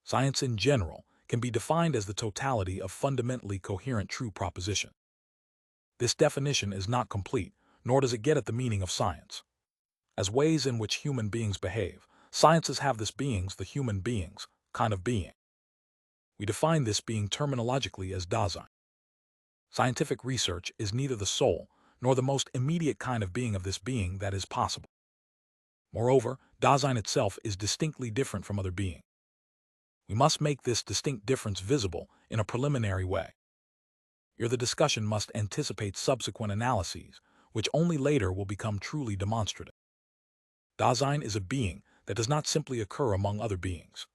Science in general can be defined as the totality of fundamentally coherent true propositions. This definition is not complete, nor does it get at the meaning of science. As ways in which human beings behave, sciences have this being's, the human being's, kind of being. We define this being terminologically as Dasein. Scientific research is neither the sole nor the most immediate kind of being of this being that is possible. Moreover, Dasein itself is distinctly different from other beings. We must make this distinct difference visible in a preliminary way. Here the discussion must anticipate subsequent analyses, which only later will become truly demonstrative. Dasein is a being that does not simply occur among other beings.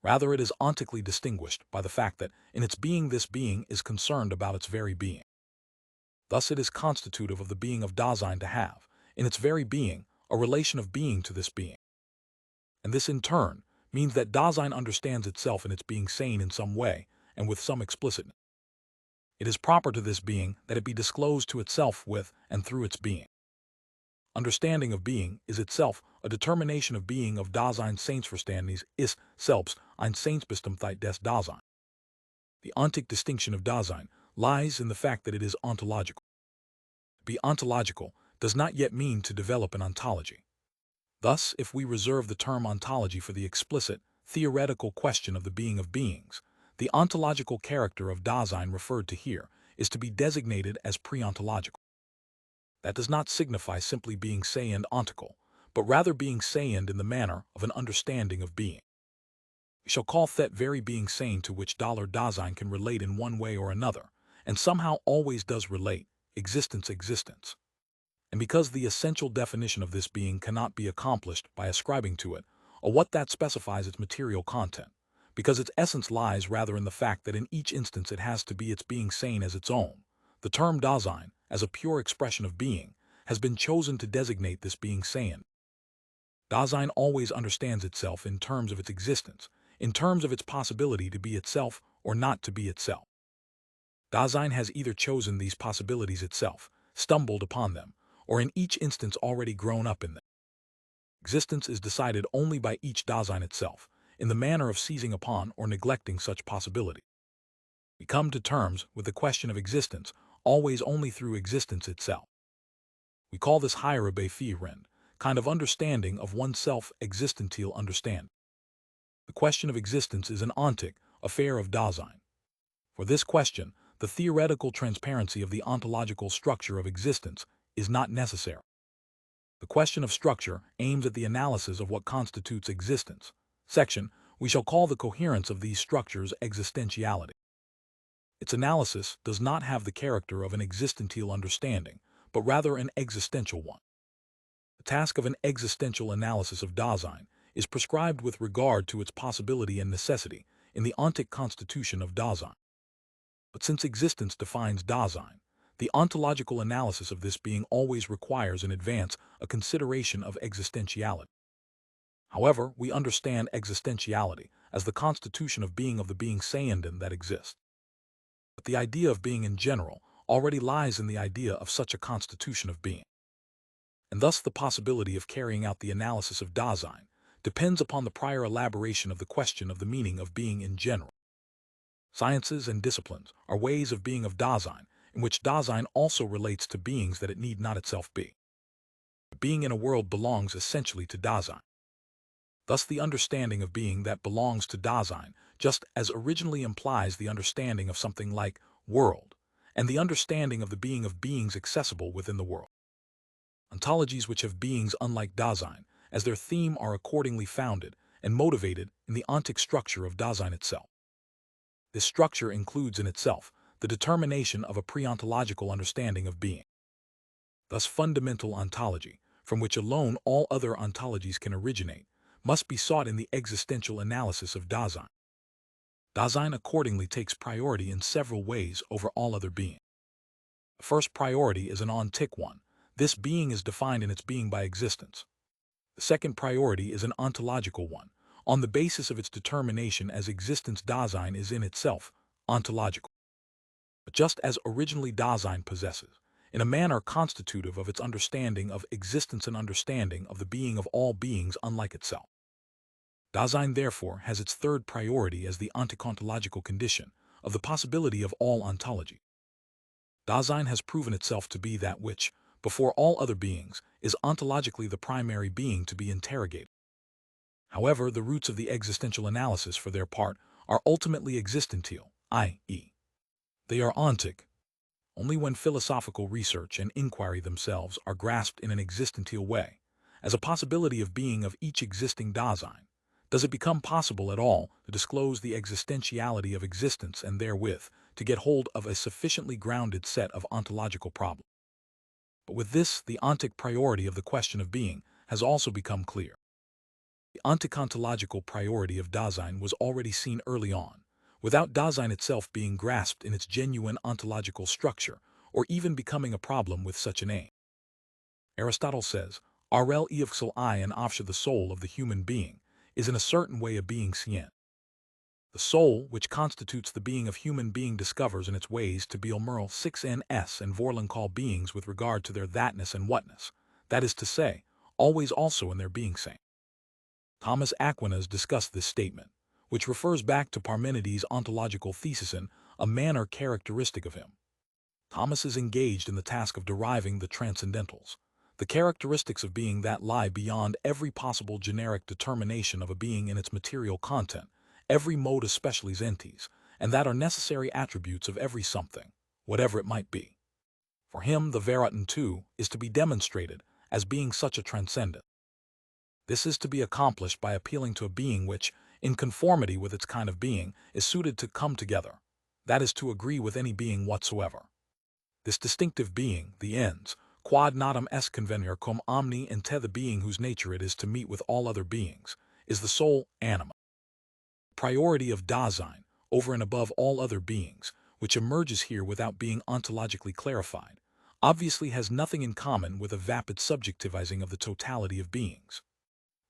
Rather, it is ontically distinguished by the fact that in its being this being is concerned about its very being. Thus it is constitutive of the being of Dasein to have, in its very being, a relation of being to this being. And this in turn means that Dasein understands itself in its being sane in some way and with some explicitness. It is proper to this being that it be disclosed to itself with and through its being. Understanding of being is itself a determination of being of Dasein Seinsverständnis ist selbst ein Seinsbestimmtheit des Daseins. The ontic distinction of Dasein lies in the fact that it is ontological. To be ontological does not yet mean to develop an ontology. Thus, if we reserve the term ontology for the explicit, theoretical question of the being of beings, the ontological character of Dasein referred to here is to be designated as pre-ontological. That does not signify simply being se and ontical, but rather being seiend in the manner of an understanding of being. We shall call that very being sane to which Dasein can relate in one way or another, and somehow always does relate, existence. And because the essential definition of this being cannot be accomplished by ascribing to it a what that specifies its material content, because its essence lies rather in the fact that in each instance it has to be its being sane as its own, the term Dasein, as a pure expression of being, has been chosen to designate this being sane. Dasein always understands itself in terms of its existence, in terms of its possibility to be itself or not to be itself. Dasein has either chosen these possibilities itself, stumbled upon them, or in each instance already grown up in them. Existence is decided only by each Dasein itself, in the manner of seizing upon or neglecting such possibility. We come to terms with the question of existence always only through existence itself. We call this higher Befiehrein, kind of understanding of oneself existential understanding. The question of existence is an ontic affair of Dasein. For this question, the theoretical transparency of the ontological structure of existence is not necessary. The question of structure aims at the analysis of what constitutes existence. Section, we shall call the coherence of these structures existentiality. Its analysis does not have the character of an existential understanding, but rather an existential one. The task of an existential analysis of Dasein is prescribed with regard to its possibility and necessity in the ontic constitution of Dasein. But since existence defines Dasein, the ontological analysis of this being always requires in advance a consideration of existentiality. However, we understand existentiality as the constitution of the being seienden that exists. But the idea of being in general already lies in the idea of such a constitution of being. And thus the possibility of carrying out the analysis of Dasein depends upon the prior elaboration of the question of the meaning of being in general. Sciences and disciplines are ways of being of Dasein, in which Dasein also relates to beings that it need not itself be. Being in a world belongs essentially to Dasein. Thus the understanding of being that belongs to Dasein just as originally implies the understanding of something like world, and the understanding of the being of beings accessible within the world. Ontologies which have beings unlike Dasein as their theme are accordingly founded and motivated in the ontic structure of Dasein itself. This structure includes in itself the determination of a pre-ontological understanding of being. Thus fundamental ontology, from which alone all other ontologies can originate, must be sought in the existential analysis of Dasein. Dasein accordingly takes priority in several ways over all other beings. The first priority is an ontic one. This being is defined in its being by existence. The second priority is an ontological one, on the basis of its determination as existence. Dasein is in itself ontological. But just as originally Dasein possesses, in a manner constitutive of its understanding of existence and understanding of the being of all beings unlike itself, Dasein therefore has its third priority as the ontocontological condition of the possibility of all ontology. Dasein has proven itself to be that which, before all other beings, is ontologically the primary being to be interrogated. However, the roots of the existential analysis for their part are ultimately existential, i.e., they are ontic. Only when philosophical research and inquiry themselves are grasped in an existential way, as a possibility of being of each existing Dasein, does it become possible at all to disclose the existentiality of existence and therewith to get hold of a sufficiently grounded set of ontological problems. But with this, the ontic priority of the question of being has also become clear. The ontocontological priority of Dasein was already seen early on, without Dasein itself being grasped in its genuine ontological structure, or even becoming a problem with such an aim. Aristotle says, "Rel eivksel I and afsha the soul of the human being is in a certain way a being sien." The soul, which constitutes the being of human being, discovers in its ways to be Merle 6ns and Vorlin call beings with regard to their thatness and whatness, that is to say, always also in their being same. Thomas Aquinas discussed this statement, which refers back to Parmenides' ontological thesis in a manner characteristic of him. Thomas is engaged in the task of deriving the transcendentals, the characteristics of being that lie beyond every possible generic determination of a being in its material content, every modus specialis entes, and that are necessary attributes of every something, whatever it might be. For him, the Veraten too is to be demonstrated as being such a transcendent. This is to be accomplished by appealing to a being which, in conformity with its kind of being, is suited to come together, that is, to agree with any being whatsoever. This distinctive being, the ens, quod natum est convenire cum omni ente, the being whose nature it is to meet with all other beings, is the soul, anima. Priority of Dasein, over and above all other beings, which emerges here without being ontologically clarified, obviously has nothing in common with a vapid subjectivizing of the totality of beings.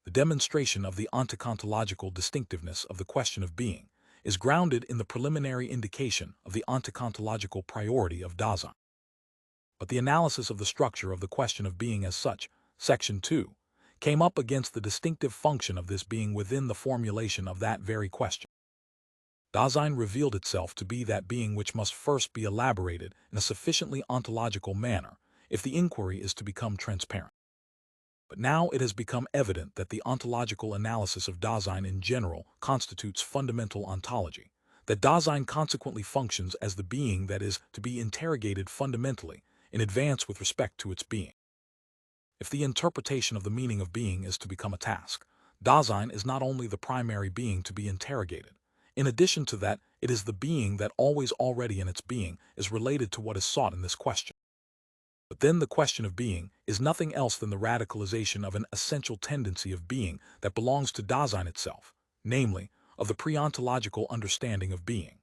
The demonstration of the ontocontological distinctiveness of the question of being is grounded in the preliminary indication of the ontocontological priority of Dasein. But the analysis of the structure of the question of being as such, section 2, came up against the distinctive function of this being within the formulation of that very question. Dasein revealed itself to be that being which must first be elaborated in a sufficiently ontological manner if the inquiry is to become transparent. But now it has become evident that the ontological analysis of Dasein in general constitutes fundamental ontology, that Dasein consequently functions as the being that is to be interrogated fundamentally in advance with respect to its being. If the interpretation of the meaning of being is to become a task, Dasein is not only the primary being to be interrogated. In addition to that, it is the being that always already in its being is related to what is sought in this question. But then the question of being is nothing else than the radicalization of an essential tendency of being that belongs to Dasein itself, namely, of the pre-ontological understanding of being.